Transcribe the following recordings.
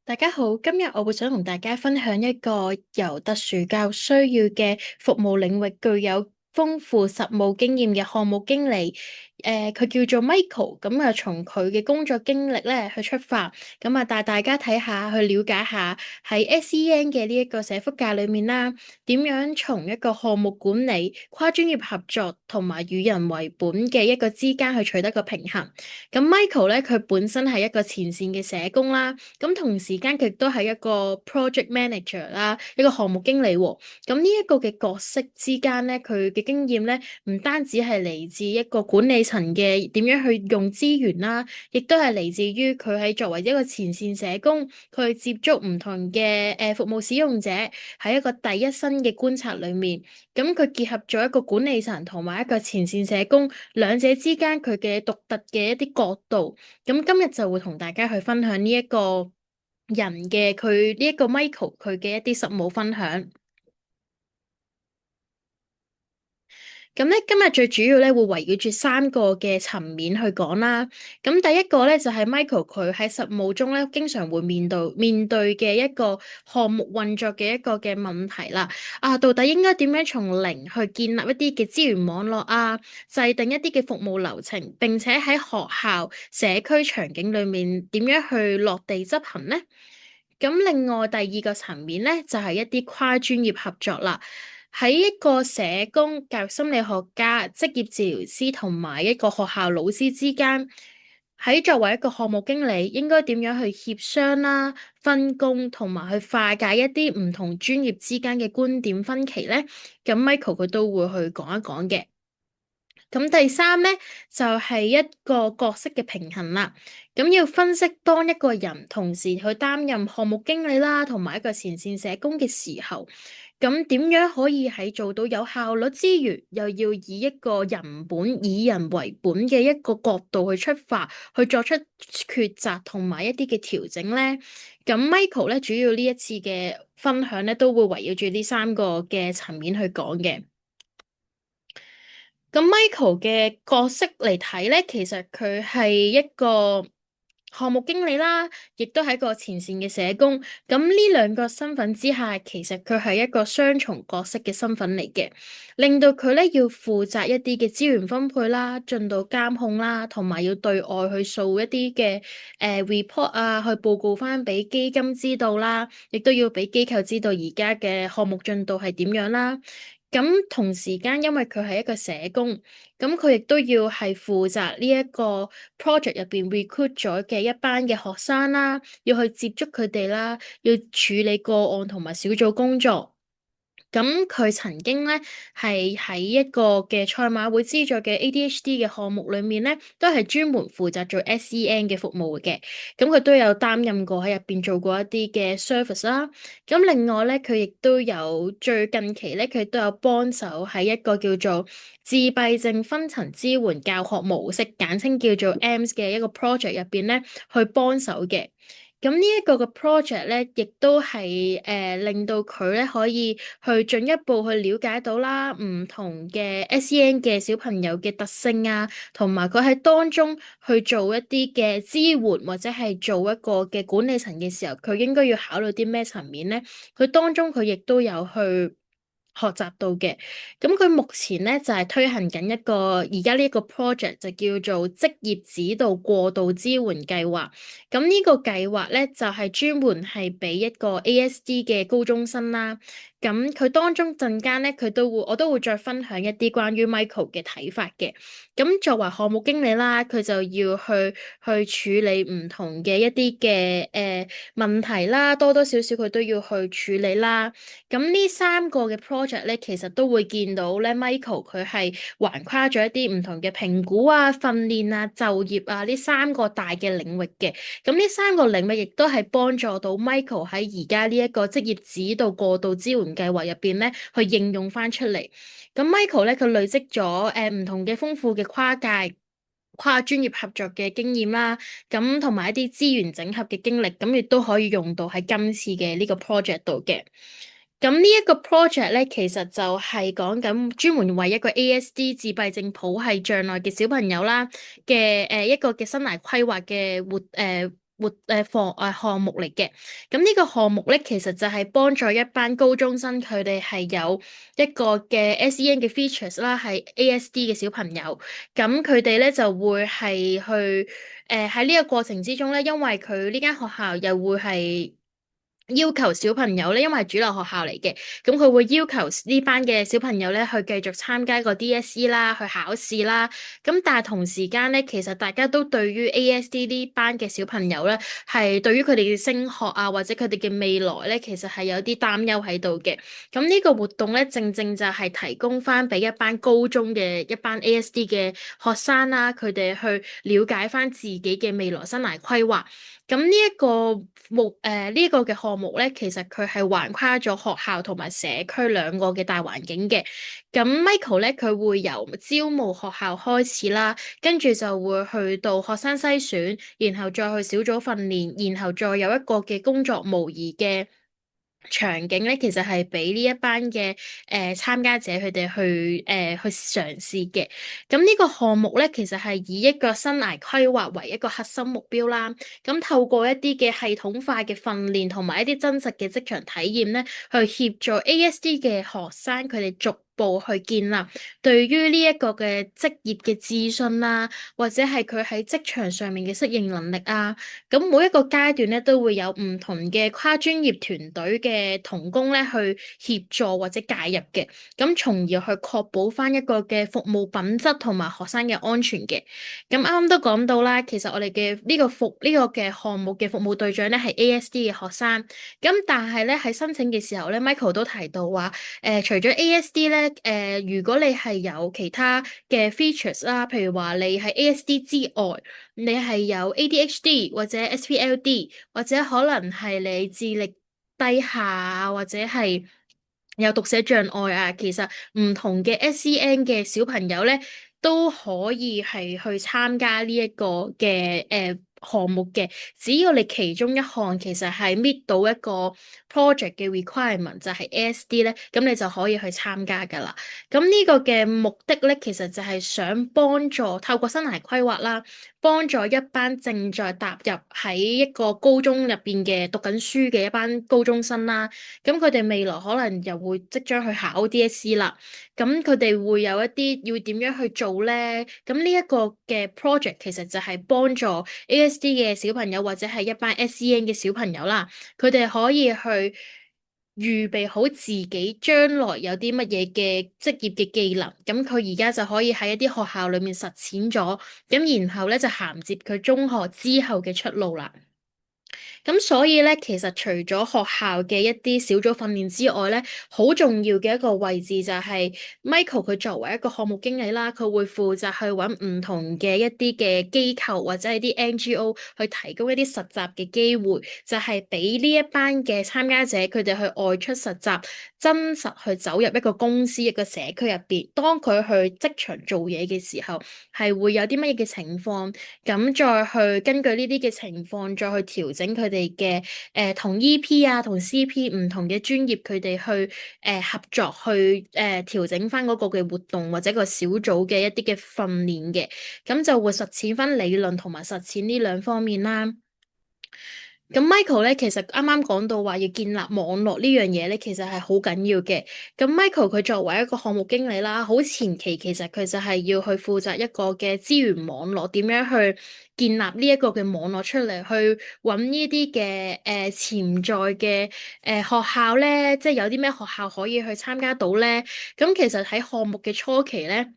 大家好，今日我會想同大家分享一個由特殊教育需要嘅服務領域具有豐富實務經驗嘅項目經理，佢叫做 Michael，咁啊從佢嘅工作經歷咧去出發，咁啊帶大家睇下去了解下喺 SEN 嘅呢一個社福界裏面啦，點樣從一個項目管理、跨專業合作同埋與人為本嘅一個之間去取得個平衡。咁 Michael 咧，佢本身係一個前線嘅社工啦，咁同時間佢亦都係一個 project manager 啦，一個項目經理喎。咁呢一個嘅角色之間咧，佢嘅經驗咧，唔單止係嚟自一個管理層嘅點樣去用資源啦，亦都係嚟自於佢喺作為一個前線社工，佢去接觸唔同嘅服務使用者，喺一個第一身嘅觀察裏面，咁佢結合咗一個管理層同埋一個前線社工兩者之間佢嘅獨特嘅一啲角度，咁今日就會同大家去分享呢一個人嘅佢呢一個 Michael 佢嘅一啲實務分享。咁咧，今日最主要咧會圍繞住三個嘅層面去講啦。咁第一個咧就係 Michael 佢喺實務中咧經常會面對嘅一個項目運作嘅一個嘅問題啦。啊，到底應該點樣從零去建立一啲嘅資源網絡啊，制定一啲嘅服務流程，並且喺學校、社區場景裏面點樣去落地執行呢？咁另外第二個層面咧，就係一啲跨專業合作啦。喺一個社工、教育心理學家、職業治療師同埋一個學校老師之間，喺作為一個項目經理，應該點樣去協商啦、分工同埋去化解一啲唔同專業之間嘅觀點分歧咧？咁 Michael 佢都會去講一講嘅。咁第三咧就係一個角色嘅平衡啦。咁要分析當一個人同時去擔任項目經理啦，同埋一個前線社工嘅時候，咁點樣可以喺做到有效率之餘，又要以一個人本、以人為本嘅一個角度去出發，去作出抉擇同埋一啲嘅調整咧？咁 Michael 咧主要呢一次嘅分享咧，都會圍繞住呢三個嘅層面去講嘅。咁 Michael 嘅角色嚟睇咧，其實佢係一個項目經理啦，亦都係一個前線嘅社工。咁呢兩個身份之下，其實佢係一個雙重角色嘅身份嚟嘅，令到佢咧要負責一啲嘅資源分配啦、進度監控啦，同埋要對外去掃一啲嘅report 啊，去報告翻俾基金知道啦，亦都要俾機構知道而家嘅項目進度係點樣啦。咁同時間，因為佢係一個社工，咁佢亦都要係負責呢一個 project 入邊 recruit 咗嘅一班嘅學生啦，要去接觸佢哋啦，要處理個案同埋小組工作。咁佢曾經咧係喺一個嘅賽馬會資助嘅 ADHD 嘅項目裏面咧，都係專門負責做 SEN 嘅服務嘅。咁佢都有擔任過喺入邊做過一啲嘅 service 啦。咁另外咧，佢亦都有最近期咧，佢都有幫手喺一個叫做自閉症分層支援教學模式，簡稱叫做 AMS 嘅一個 project 入邊咧，去幫手嘅。咁呢一個嘅 project 咧，亦都係令到佢咧可以去進一步去了解到啦，唔同嘅 SEN 嘅小朋友嘅特性啊，同埋佢喺當中去做一啲嘅支援或者係做一個嘅管理層嘅時候，佢應該要考慮啲咩層面咧？佢當中佢亦都有去學習到嘅。咁佢目前咧就係推行緊一個而家呢一個 project 就叫做職業指導過渡支援計劃。咁呢個計劃咧就係專門係俾一個 ASD 嘅高中生啦。咁佢當中陣間咧，我都會再分享一啲關於 Michael 嘅睇法嘅。咁作為項目經理啦，佢就要去處理唔同嘅一啲嘅問題啦，多多少少佢都要去處理啦。咁呢三個嘅 project 咧，其實都會見到咧，Michael 佢係橫跨咗一啲唔同嘅評估啊、訓練啊、就業啊呢三個大嘅領域嘅。咁呢三個領域亦都係幫助到 Michael 喺而家呢一個職業指導過渡支援計劃入邊咧，去應用翻出嚟。咁 Michael 咧，佢累積咗唔同嘅豐富嘅跨界、跨專業合作嘅經驗啦，咁同埋一啲資源整合嘅經歷，咁亦都可以用到喺今次嘅呢個 project 度嘅。咁呢一個 project 咧，其實就係講緊專門為一個 ASD 自閉症譜系障礙嘅小朋友啦嘅一個嘅生涯規劃嘅項目嚟嘅。咁呢個項目咧，其實就係幫助一班高中生，佢哋係有一個嘅 SEN 嘅 features 啦，係 ASD 嘅小朋友。咁佢哋咧就會係去喺呢個過程之中咧，因為佢呢間學校又會係要求小朋友咧，因為係主流學校嚟嘅，咁佢會要求呢班嘅小朋友咧去繼續參加個 DSE 啦，去考試啦。咁但係同時間咧，其實大家都對於 ASD 呢班嘅小朋友咧，係對於佢哋嘅升學啊，或者佢哋嘅未來咧，其實係有啲擔憂喺度嘅。咁呢個活動咧，正正就係提供翻俾一班高中嘅一班 ASD 嘅學生啦，佢哋去了解翻自己嘅未來生涯規劃。咁呢一個嘅項目咧，其實佢係橫跨咗學校同埋社區兩個嘅大環境嘅。咁 Michael 咧，佢會由招募學校開始啦，跟住就會去到學生篩選，然後再去小組訓練，然後再有一個嘅工作模擬嘅場景咧，其實係俾呢一班嘅參加者佢哋去嘗試嘅。咁呢個項目咧，其實係以一個生涯規劃為一個核心目標啦。咁透過一啲嘅系統化嘅訓練同埋一啲真實嘅職場體驗咧，去協助 ASD 嘅學生佢哋逐步去建立對於呢一個嘅職業嘅自信啦，或者係佢喺職場上面嘅適應能力啊。咁每一個階段咧，都會有唔同嘅跨專業團隊嘅同工咧去協助或者介入嘅，咁從而去確保翻一個嘅服務品質同埋學生嘅安全嘅。咁啱啱都講到啦，其實我哋嘅呢個嘅項目嘅服務對象咧係 ASD 嘅學生。咁但係咧喺申請嘅時候咧，Michael 都提到話，除咗 ASD 咧，如果你係有其他嘅 features 啦，譬如話你係 ASD 之外，你係有 ADHD 或者 SPLD，或者可能係你智力低下啊，或者係有讀寫障礙啊，其實唔同嘅 SEN 嘅小朋友咧都可以係去參加呢一個嘅項目嘅，只要你其中一項其實係 meet 到一個 project 嘅 requirement 就係 ASD 咧，咁你就可以去參加㗎啦。咁呢個嘅目的咧，其實就係想幫助透過生涯規劃啦，幫助一班正在踏入喺一個高中入邊嘅讀緊書嘅一班高中生啦。咁佢哋未來可能又會即將去考 DSE 啦。咁佢哋會有一啲要點樣去做咧？咁呢一個嘅 project 其實就係幫助 ASD 嘅小朋友或者係一班 SEN 嘅小朋友啦，佢哋可以去預備好自己將來有啲乜嘢嘅職業嘅技能，咁佢而家就可以喺一啲學校裏面實踐咗，咁然後咧就銜接佢中學之後嘅出路啦。咁所以咧，其實除咗學校嘅一啲小組訓練之外咧，好重要嘅一個位置就係 Michael 佢作為一個項目經理啦，佢會負責去揾唔同嘅一啲嘅機構或者係啲 NGO 去提供一啲實習嘅機會，就係俾呢一班嘅參加者佢哋去外出實習，真實去走入一個公司一個社區入邊，當佢去職場做嘢嘅時候，係會有啲乜嘢嘅情況，咁再去根據呢啲嘅情況再去調整佢哋嘅同 EP 啊同 CP 唔同嘅專業，佢哋去合作去調整翻嗰個嘅活動或者個小組嘅一啲嘅訓練嘅，咁就會實踐翻理論同埋實踐呢兩方面啦。咁 Michael 咧，其實啱啱講到話要建立網絡呢樣嘢咧，其實係好緊要嘅。咁 Michael 佢作為一個項目經理啦，好前期其實佢就係要去負責一個嘅資源網絡，點樣去建立呢一個嘅網絡出嚟，去揾呢啲嘅潛在嘅學校咧，即係有啲咩學校可以去參加到咧。咁其實喺項目嘅初期咧。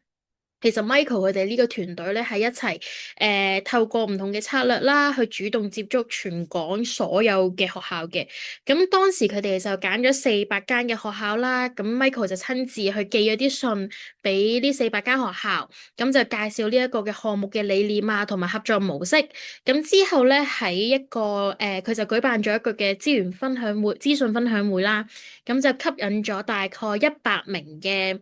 其實 Michael 佢哋呢個團隊咧係一齊透過唔同嘅策略啦，去主動接觸全港所有嘅學校嘅。咁當時佢哋就揀咗400間嘅學校啦，咁 Michael 就親自去寄咗啲信俾呢400間學校，咁就介紹呢一個嘅項目嘅理念啊，同埋合作模式。咁之後咧喺一個佢就舉辦咗一個嘅資源分享會、資訊分享會啦，咁就吸引咗大概100名嘅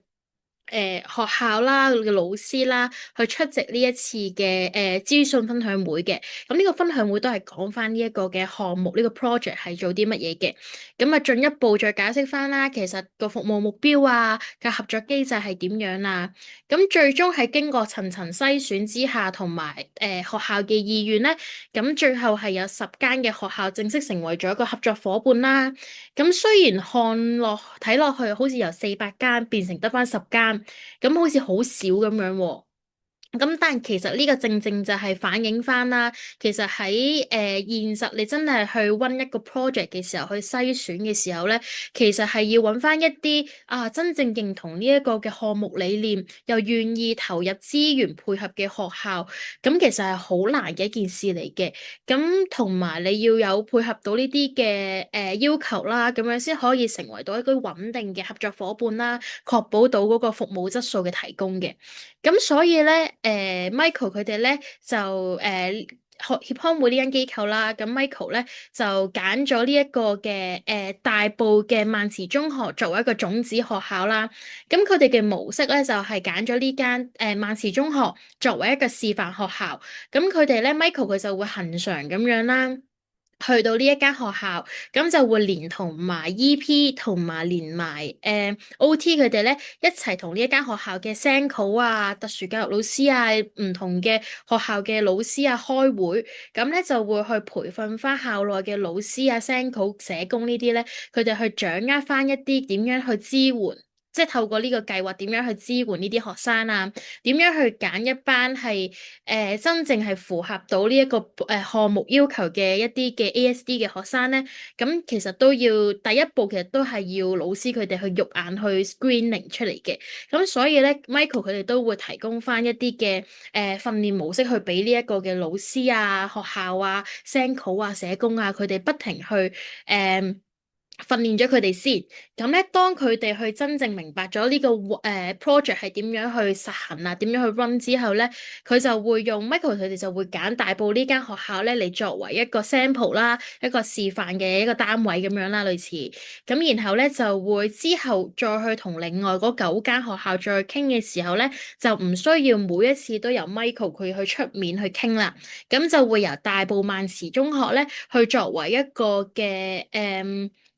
學校啦嘅老師啦，去出席呢一次嘅資訊分享會嘅。咁呢個分享會都係講翻呢一個嘅項目，呢個 project 係做啲乜嘢嘅。咁啊進一步再解釋翻啦，其實個服務目標啊嘅合作機制係點樣啊？咁最終係經過層層篩選之下，同埋學校嘅意願咧，咁最後係有10間嘅學校正式成為咗一個合作伙伴啦。咁雖然睇落去好似由400間變成得返10間，咁好似好少咁樣喎。咁但其實呢個正正就係反映翻啦，其實喺現實你真係去溫一個 project 嘅時候，去篩選嘅時候咧，其實係要揾翻一啲真正認同呢一個嘅項目理念，又願意投入資源配合嘅學校，咁其實係好難嘅一件事嚟嘅。咁同埋你要有配合到呢啲嘅要求啦，咁樣先可以成為到一個穩定嘅合作伙伴啦，確保到嗰個服務質素嘅提供嘅。咁所以咧，Michael 佢哋咧就學協康會呢間機構啦，咁 Michael 咧就揀咗呢一個嘅大埔嘅萬慈中學作為一個種子學校啦。咁佢哋嘅模式咧就係揀咗呢間萬慈中學作為一個示範學校。咁佢哋咧 Michael 佢就會恒常咁樣啦。去到呢一間學校，咁就會連同埋 EP 同埋連埋OT 佢哋咧一齊同呢一間學校嘅 SENCO 啊、特殊教育老師啊、唔同嘅學校嘅老師啊開會，咁咧就會去培訓翻校內嘅老師啊、SENCO 社工呢啲咧，佢哋去掌握翻一啲點樣去支援。即係透過呢個計劃點樣去支援呢啲學生啊？點樣去揀一班係真正係符合到呢一個項目要求嘅一啲嘅 ASD 嘅學生咧？咁其實都要第一步，其實都係要老師佢哋去肉眼去 screening 出嚟嘅。咁所以咧，Michael 佢哋都會提供翻一啲嘅訓練模式去俾呢一個嘅老師啊、學校啊、SENCO 啊、社工啊，佢哋不停去誒訓練咗佢哋先，咁咧當佢哋去真正明白咗呢個project 係點樣去實行啊，點樣去 run 之後咧，佢就會用 Michael 佢哋就會揀大埔呢間學校咧嚟作為一個 sample 啦，一個示範嘅一個單位咁樣啦，類似。咁然後咧就會之後再去同另外嗰9間學校再傾嘅時候咧，就唔需要每一次都由 Michael 佢去出面去傾啦，咁就會由大埔萬慈中學咧去作為一個嘅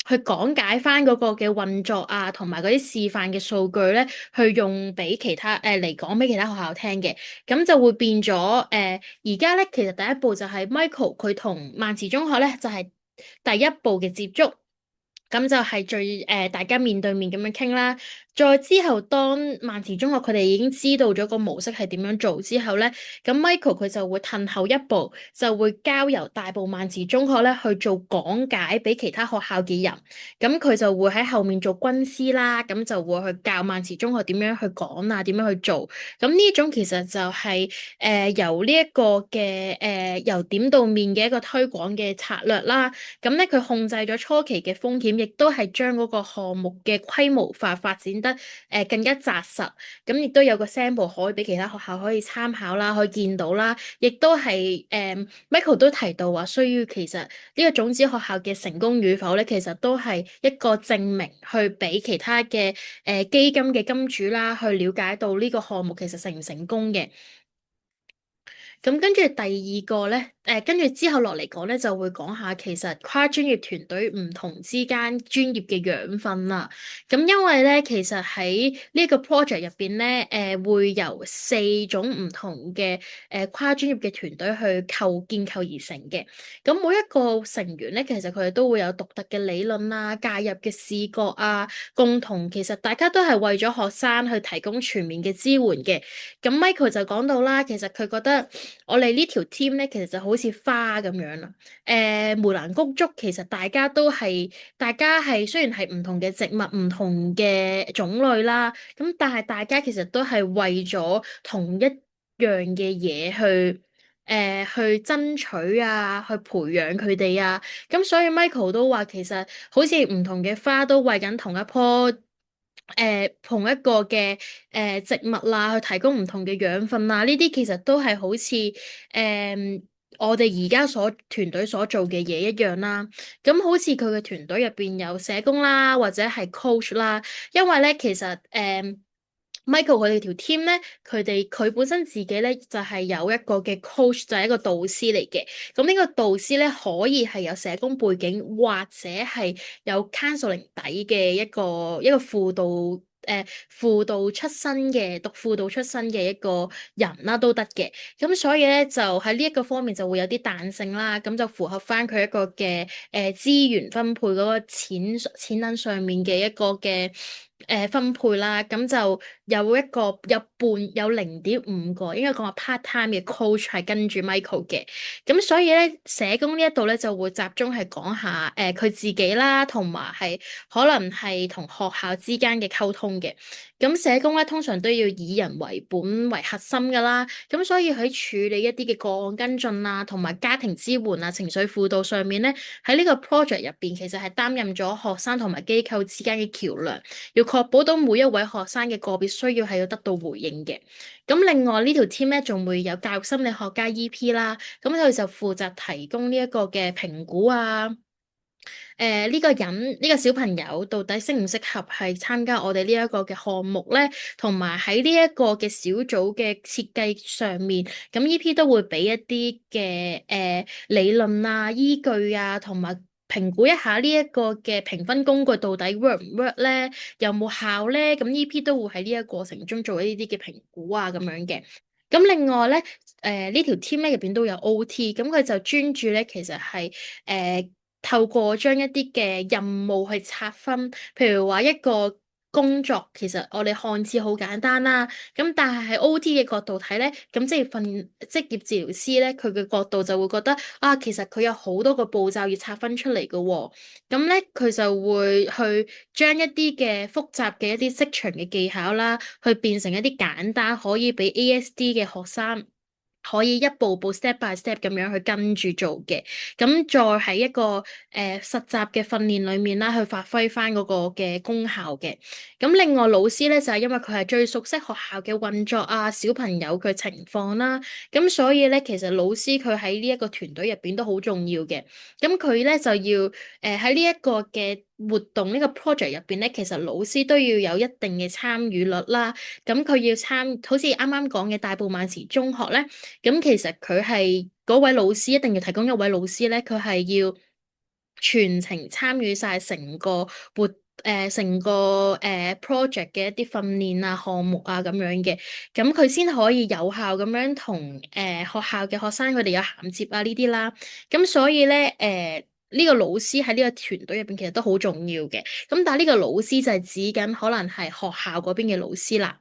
去講解翻嗰個嘅運作啊，同埋嗰啲示範嘅數據咧，去用俾其他嚟講俾其他學校聽嘅，咁就會變咗而家咧，其實第一步就係 Michael 佢同萬慈中學咧，就係第一步嘅接觸。咁就係最大家面對面咁樣傾啦。再之後，當萬慈中學佢哋已經知道咗個模式係點樣做之後咧，咁 Michael 佢就會褪後一步，就會交由大埔萬慈中學咧去做講解俾其他學校嘅人。咁佢就會喺後面做軍師啦，咁就會去教萬慈中學點樣去講啊，點樣去做。咁呢種其實就係由呢一個嘅由點到面嘅一個推廣嘅策略啦。咁咧佢控制咗初期嘅風險，亦都係將嗰個項目嘅規模化發展得更加紮實。咁亦都有個 sample 可以俾其他學校可以參考啦，可以見到啦。亦都係Michael 都提到話，需要其實呢個種子學校嘅成功與否咧，其實都係一個證明，去俾其他嘅基金嘅金主啦，去了解到呢個項目其實成唔成功嘅。咁跟住第二個咧，跟住之後落嚟講咧，就會講下其實跨專業團隊唔同之間專業嘅養分啦。咁因為咧，其實喺呢個 project 入邊咧，會由4種唔同嘅跨專業嘅團隊去建構而成嘅。咁每一個成員咧，其實佢哋都會有獨特嘅理論啊、介入嘅視覺啊，共同其實大家都係為咗學生去提供全面嘅支援嘅。咁 Michael 就講到啦，其實佢覺得我哋呢條 team 咧，其實就好似花咁樣啦。梅蘭菊竹其實大家係雖然係唔同嘅植物、唔同嘅種類啦，咁但係大家其實都係為咗同一樣嘅嘢去爭取啊，去培養佢哋啊。咁所以 Michael 都話其實好似唔同嘅花都為緊同一棵。同一個嘅植物啦，去提供唔同嘅養分啊，呢啲其實都係好似我哋而家團隊所做嘅嘢一樣啦。咁好似佢嘅團隊入邊有社工啦，或者係 coach 啦，因為咧其實 Michael 佢哋條 team 咧，佢本身自己咧就係有一個嘅 coach，就係一個導師嚟嘅。咁呢個導師咧可以係有社工背景，或者係有 counseling 底嘅一個輔導出身嘅讀輔導出身嘅一個人啦，都得嘅。咁所以咧就喺呢一個方面就會有啲彈性啦，咁就符合翻佢一個嘅資源分配嗰個錢銀上面嘅一個嘅分配啦，咁就有0.5個，應該講話 part time 嘅 coach 係跟住 Michael 嘅。咁所以咧社工呢一度咧就會集中係講下佢自己啦，同埋係可能係同學校之間嘅溝通嘅。咁社工咧通常都要以人為本為核心噶啦，咁所以喺處理一啲嘅個案跟進啊，同埋家庭支援啊、情緒輔導上面咧，喺呢個 project 入邊其實係擔任咗學生同埋機構之間嘅橋梁，要確保到每一位學生嘅個別需要係要得到回應嘅。咁另外呢條 team 咧仲會有教育心理學家 EP 啦，咁佢就負責提供呢一個嘅評估啊。呢個人呢個小朋友到底適唔適合係參加我哋呢一個嘅項目咧？同埋喺呢一個嘅小組嘅設計上面，咁 EP 都會俾一啲嘅理論啊、依據啊，同埋評估一下呢一個嘅評分工具到底 work 唔 work 咧？有冇效咧？咁 EP 都會喺呢一個過程中做一啲嘅評估啊，咁樣嘅。咁另外咧，呢條 team 咧入邊都有 OT，咁佢就專注咧，其實係透過將一啲嘅任務去拆分，譬如話一個工作，其實我哋看似好簡單啦，咁但係喺 OT 嘅角度睇咧，咁職業治療師咧，佢嘅角度就會覺得啊，其實佢有好多個步驟要拆分出嚟嘅喎，咁咧佢就會去將一啲嘅複雜嘅一啲職場嘅技巧啦，去變成一啲簡單可以俾 ASD 嘅學生，可以一步步 step by step 咁樣去跟住做嘅，咁再喺一個實習嘅訓練裏面啦，去發揮翻嗰個嘅功效嘅。咁另外老師咧就係因為佢係最熟悉學校嘅運作啊，小朋友嘅情況啦，咁所以咧其實老師佢喺呢一個團隊入邊都好重要嘅。咁佢咧就要喺呢一個嘅活動呢個 project 入邊咧，其實老師都要有一定嘅參與率啦。咁佢要好似啱啱講嘅大埔萬慈中學咧。咁其實佢係嗰位老師一定要提供一位老師咧，佢係要全程參與晒成個project 嘅一啲訓練啊、項目啊咁樣嘅，咁佢先可以有效咁樣同學校嘅學生佢哋有銜接啊呢啲啦。咁所以咧呢個老師喺呢個團隊入邊其實都好重要嘅。咁但係呢個老師就係指緊可能係學校嗰邊嘅老師啦。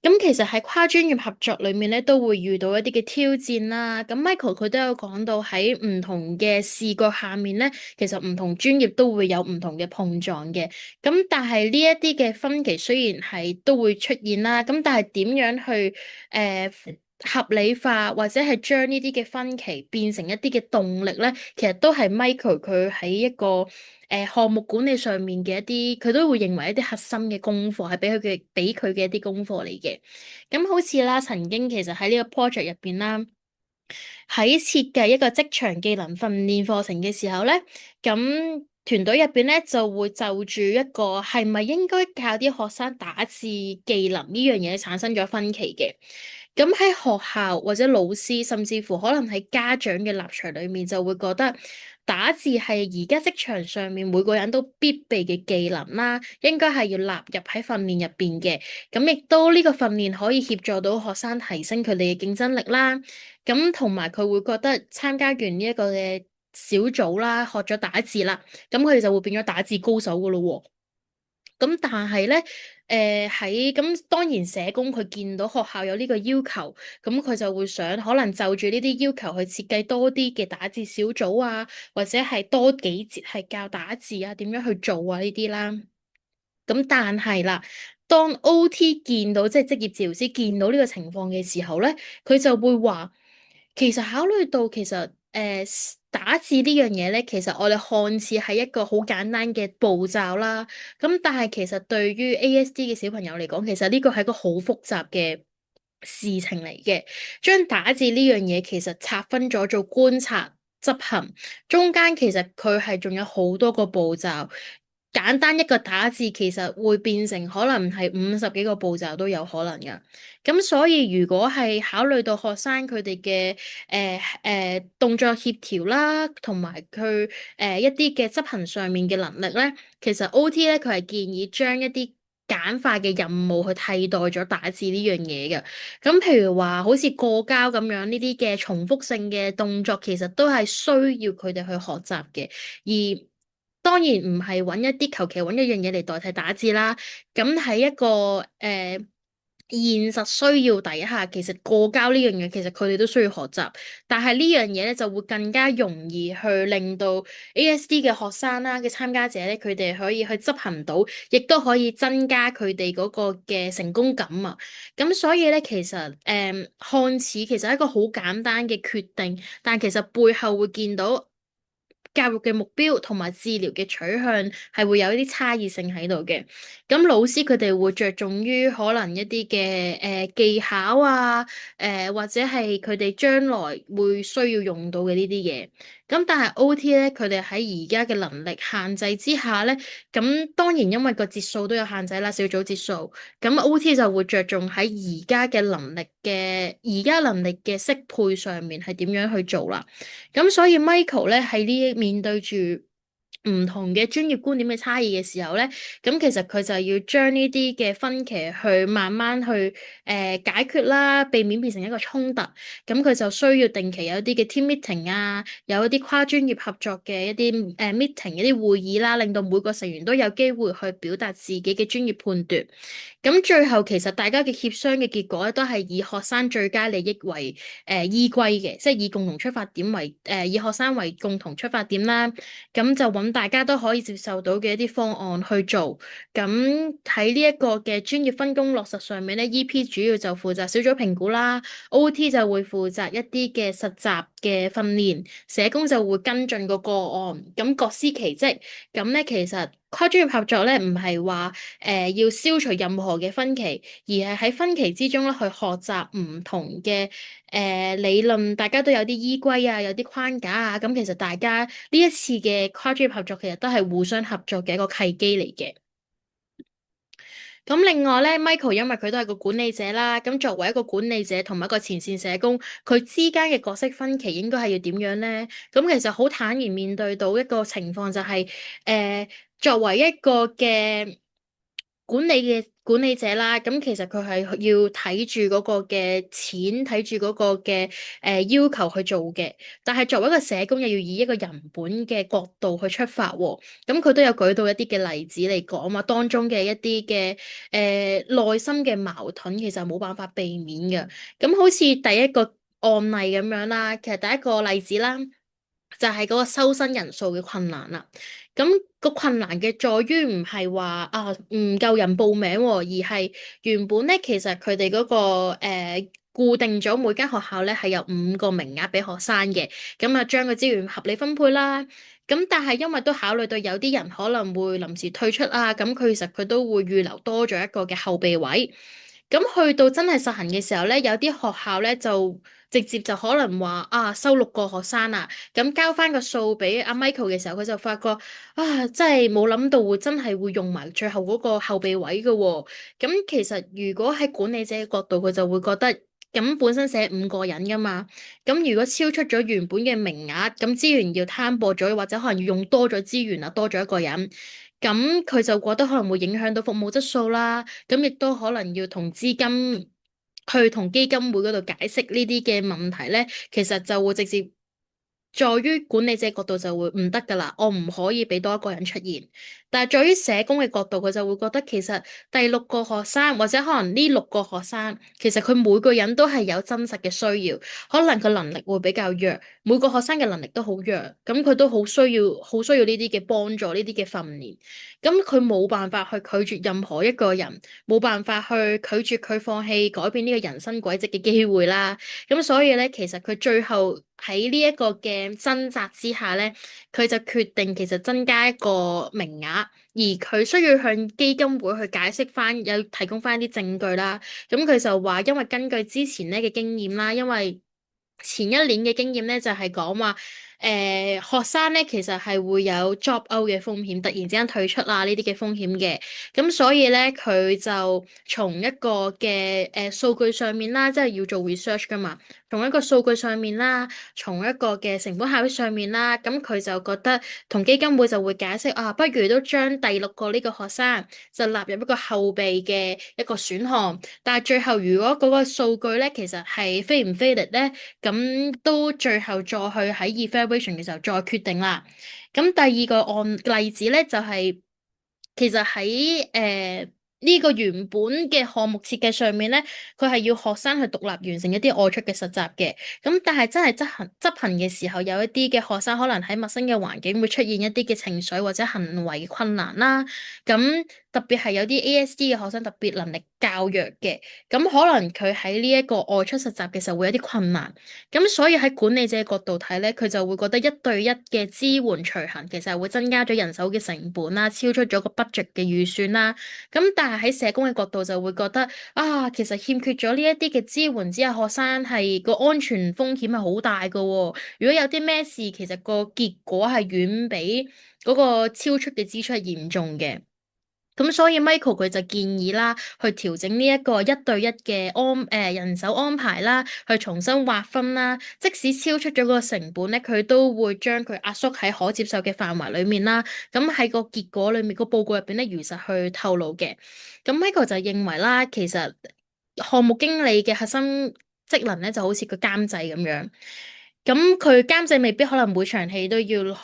咁其實喺跨專業合作裏面咧，都會遇到一啲嘅挑戰啦。咁 Michael 佢都有講到喺唔同嘅視覺下面咧，其實唔同專業都會有唔同嘅碰撞嘅。咁但係呢一啲嘅分歧雖然係都會出現啦，咁但係點樣去合理化或者係將呢啲嘅分歧變成一啲嘅動力咧，其實都係 Michael 佢喺一個項目管理上面嘅一啲，佢都會認為一啲核心嘅功課係俾佢嘅一啲功課嚟嘅。咁好似啦，曾經其實喺呢個 project 入邊啦，喺設計一個職場技能訓練課程嘅時候咧，咁團隊入邊咧就會就住一個係咪應該教啲學生打字技能呢樣嘢產生咗分歧嘅。咁喺學校或者老師，甚至乎可能喺家長嘅立場裏面，就會覺得打字係而家職場上面每個人都必備嘅技能啦，應該係要納入喺訓練入邊嘅。咁亦都呢個訓練可以協助到學生提升佢哋嘅競爭力啦。咁同埋佢會覺得參加完呢一個嘅小組啦，學咗打字啦，咁佢哋就會變咗打字高手噶咯喎。咁但係咧，咁當然社工佢見到學校有呢個要求，咁佢就會想可能就住呢啲要求去設計多啲嘅打字小組啊，或者係多幾節係教打字啊，點樣去做啊呢啲啦。咁但係啦，當 OT 見到即係職業治療師見到呢個情況嘅時候咧，佢就會話，其實考慮到其實打字呢樣嘢咧，其實我哋看似係一個好簡單嘅步驟啦。咁但係其實對於 ASD 嘅小朋友嚟講，其實呢個係一個好複雜嘅事情嚟嘅。將打字呢樣嘢其實拆分咗做觀察、執行，中間其實佢係仲有好多個步驟。簡單一個打字，其實會變成可能係50幾個步驟都有可能㗎。咁所以如果係考慮到學生佢哋嘅動作協調啦，同埋佢一啲嘅執行上面嘅能力咧，其實 OT 咧佢係建議將一啲簡化嘅任務去替代咗打字呢樣嘢嘅。咁譬如話好似過膠咁樣呢啲嘅重複性嘅動作，其實都係需要佢哋去學習嘅。而當然唔係揾一啲求其揾一樣嘢嚟代替打字啦。咁喺一個現實需要底下，其實過膠呢樣嘢其實佢哋都需要學習。但係呢樣嘢咧就會更加容易去令到 ASD 嘅學生啦嘅參加者咧，佢哋可以去執行到，亦都可以增加佢哋嗰個嘅成功感啊。咁所以咧，其實看似其實係一個好簡單嘅決定，但其實背後會見到教育嘅目標同埋治療嘅取向係會有一啲差異性喺度嘅。咁老師佢哋會着重於可能一啲嘅技巧啊，或者係佢哋將來會需要用到嘅呢啲嘢。咁但係 OT 咧，佢哋喺而家嘅能力限制之下咧，咁當然因為個節數都有限制啦，小組節數。咁 OT 就會着重喺而家能力嘅適配上面係點樣去做啦。咁所以 Michael 咧喺呢面對住唔同嘅專業觀點嘅差異嘅時候咧，咁其實佢就要將呢啲嘅分歧去慢慢去解決啦，避免變成一個衝突。咁佢就需要定期有一啲嘅 team meeting 啊，有一啲跨專業合作嘅一啲meeting 一啲會議啦，令到每個成員都有機會去表達自己嘅專業判斷。咁最後其實大家嘅協商嘅結果咧，都係以學生最佳利益為依歸嘅，即係以共同出發點為以學生為共同出發點啦。咁就揾大家都可以接受到嘅一啲方案去做。咁喺呢一個嘅專業分工落實上面咧，EP 主要就負責小組評估啦，OT 就會負責一啲嘅實習嘅訓練，社工就會跟進個個案，咁各司其職。咁咧其實跨專業合作咧，唔係話要消除任何嘅分歧，而係喺分歧之中咧去學習唔同嘅理論，大家都有啲依歸啊，有啲框架啊。咁其實大家呢一次嘅跨專業合作，其實都係互相合作嘅一個契機嚟嘅。咁另外咧，Michael 因為佢都係個管理者啦，咁作為一個管理者同埋一個前線社工，佢之間嘅角色分歧應該係要點樣咧？咁其實好坦然面對到一個情況就係，作為一個嘅管理者啦，咁其實佢係要睇住嗰個嘅錢，睇住嗰個嘅要求去做嘅。但係作為一個社工，又要以一個人本嘅角度去出發喎。咁佢都有舉到一啲嘅例子嚟講話，當中嘅一啲嘅內心嘅矛盾，其實冇辦法避免嘅。咁好似第一個案例咁樣啦，其實第一個例子啦，就係嗰個收生人數嘅困難啦。咁個困難嘅在於唔係話啊唔夠人報名喎，而係原本咧其實佢哋嗰個固定咗每間學校咧係有5個名額俾學生嘅，咁啊將個資源合理分配啦。咁但係因為都考慮到有啲人可能會臨時退出啊，咁佢其實佢都會預留多咗一個嘅後備位。咁去到真係實行嘅時候咧，有啲學校咧就直接就可能話啊收6個學生啊，咁交翻個數俾阿 Michael 嘅時候，佢就發覺啊真係冇諗到會真係會用埋最後嗰個後備位嘅喎。咁其實如果喺管理者嘅角度，佢就會覺得咁本身寫5個人噶嘛，咁如果超出咗原本嘅名額，咁資源要攤薄咗，或者可能要用多咗資源啊，多咗一個人。咁佢就覺得可能會影響到服務質素啦，咁亦都可能要同資金去同基金會嗰度解釋呢啲嘅問題咧，其實就會直接在於管理者角度就會唔得噶啦，我唔可以俾多一個人出現。但係在於社工嘅角度，佢就會覺得其實第6個學生或者可能呢6個學生，其實佢每個人都係有真實嘅需要，可能佢能力會比較弱，每個學生嘅能力都好弱，咁佢都好需要呢啲嘅幫助，呢啲嘅訓練。咁佢冇辦法去拒絕任何一個人，冇辦法去拒絕佢放棄改變呢個人生軌跡嘅機會啦。咁所以咧，其實佢最後喺呢一個嘅掙扎之下咧，佢就決定其實增加一個名額，而佢需要向基金會去解釋翻，有提供翻啲證據啦。咁佢就話，因為根據之前咧嘅經驗啦，因為前一年嘅經驗咧就係講話。學生咧其實係會有 drop out 嘅風險，突然之間退出啊呢啲嘅風險嘅。咁所以咧佢就從一個嘅數據上面啦，即係要做 research 噶嘛，從一個數據上面啦，從一個嘅成本效益上面啦，咁佢就覺得同基金會就會解釋啊，不如都將第六個呢個學生就納入一個後備嘅一個選項。但係最後如果嗰個數據咧其實係 fail 唔 fail 咧，咁都最後再去喺 evaluation 嘅時候再決定啦。咁第二個例子咧就係、其實喺呢個原本嘅項目設計上面咧，佢係要學生去獨立完成一啲外出嘅實習嘅。咁但係真係執行嘅時候，有一啲嘅學生可能喺陌生嘅環境會出現一啲嘅情緒或者行為嘅困難啦。咁特別係有啲 ASD 嘅學生特別能力較弱嘅，咁可能佢喺呢一個外出實習嘅時候會有啲困難。咁所以喺管理者角度睇咧，佢就會覺得一對一嘅支援隨行其實係會增加咗人手嘅成本啦，超出咗個 budget 嘅預算啦。咁但係喺社工嘅角度就會覺得啊，其實欠缺咗呢一啲嘅支援之下，學生係個安全風險係好大噶喎。如果有啲咩事，其實個結果係遠比嗰個超出嘅支出係嚴重嘅。咁所以 Michael 佢就建議啦，去調整呢一個一對一嘅人手安排啦，去重新劃分啦。即使超出咗個成本咧，佢都會將佢壓縮喺可接受嘅範圍裡面啦。咁喺個結果裡面個報告入邊咧，如實去透露嘅。咁 Michael 就認為啦，其實項目經理嘅核心職能咧，就好似個監製咁樣。咁佢監製未必可能每場戲都要去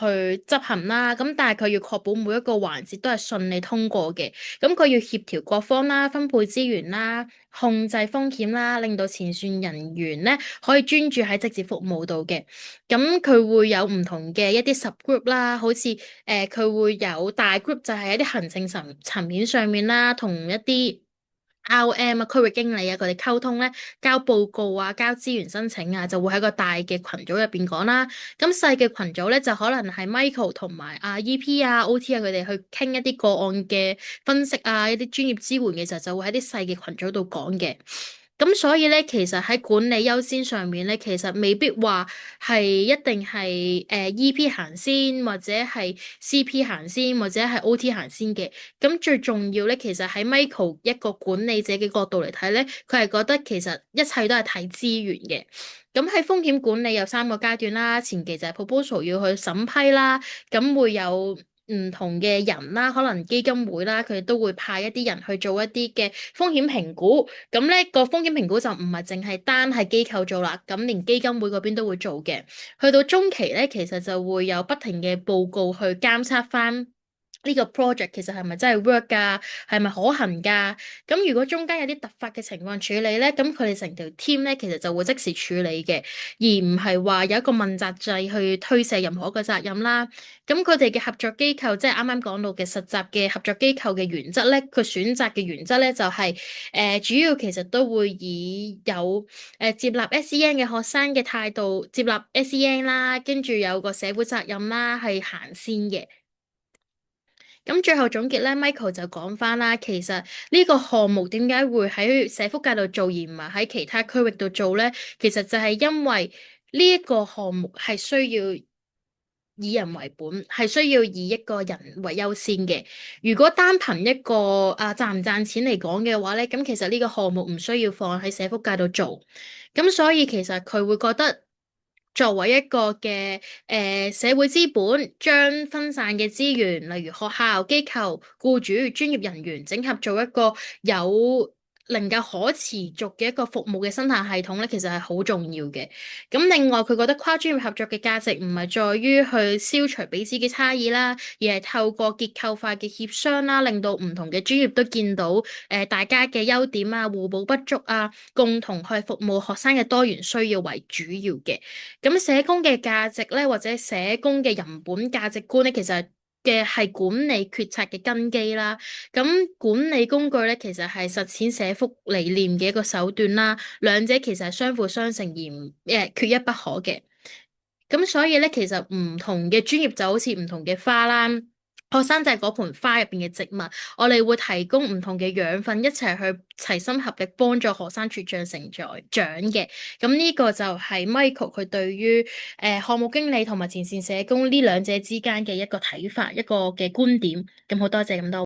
執行啦，咁但係佢要確保每一個環節都係順利通過嘅。咁佢要協調各方啦，分配資源啦，控制風險啦，令到前線人員咧可以專注喺職業服務度嘅。咁佢會有唔同嘅一啲 subgroup 啦，好似佢會有大 group 就係一啲行政層面上面啦，同一啲 RM 啊，區域經理啊，佢哋溝通咧，交報告啊，交資源申請啊，就會喺個大嘅群組入邊講啦。咁細嘅群組咧，就可能係 Michael 同埋啊 EP 啊 OT 啊，佢哋去傾一啲個案嘅分析啊，一啲專業支援嘅時候，就會喺啲細嘅群組度講嘅。咁所以咧，其實喺管理優先上面咧，其實未必話係一定係EP 行先，或者係 CP 行先，或者係 OT 行先嘅。咁最重要咧，其實喺 Michael 一個管理者嘅角度嚟睇咧，佢係覺得其實一切都係睇資源嘅。咁喺風險管理有三個階段啦，前期就係 proposal 要去審批啦，咁會有唔同嘅人啦，可能基金會啦，佢哋都會派一啲人去做一啲嘅風險評估。咁咧個風險評估就唔係淨係單係機構做啦，咁連基金會嗰邊都會做嘅。去到中期咧，其實就會有不停嘅報告去監測翻呢個 project 其實係咪真係 work 㗎，係咪可行㗎？咁如果中間有啲突發嘅情況處理咧，咁佢哋成條 team 咧，其實就會即時處理嘅，而唔係話有一個問責制去推卸任何一個責任啦。咁佢哋嘅合作機構，即係啱啱講到嘅實習嘅合作機構嘅原則咧，佢選擇嘅原則咧就係、主要其實都會以有接納 SEN 嘅學生嘅態度，接納 SEN 啦，跟住有個社會責任啦，係行先嘅。咁最後總結咧，Michael 就講翻啦，其實呢個項目點解會喺社福界度做，而唔係喺其他區域度做咧？其實就係因為呢一個項目係需要以人為本，係需要以一個人為優先嘅。如果單憑一個賺唔賺錢嚟講嘅話咧，咁其實呢個項目唔需要放喺社福界度做。咁所以其實佢會覺得。作為一個嘅社會資本，將分散嘅資源，例如學校、機構、僱主、專業人員，整合做一個有能夠可持續嘅一個服務嘅生態系統咧，其實係好重要嘅。咁另外，佢覺得跨專業合作嘅價值唔係在於去消除彼此嘅差異啦，而係透過結構化嘅協商啦，令到唔同嘅專業都見到大家嘅優點啊，互補不足啊，共同去服務學生嘅多元需要為主要嘅。咁社工嘅價值咧，或者社工嘅人本價值觀咧，其實係管理決策嘅根基啦。咁管理工具咧，其實係實踐社福理念嘅一個手段啦。兩者其實係相輔相成而唔缺一不可嘅。咁所以咧，其實唔同嘅專業就好似唔同嘅花啦。學生就係嗰盆花入邊嘅植物，我哋會提供唔同嘅養分，一齊去齊心合力幫助學生茁壯成長嘅。咁呢個就係 Michael 佢對於項目經理同埋前線社工呢兩者之間嘅一個睇法，一個嘅觀點。咁好多謝咁多位。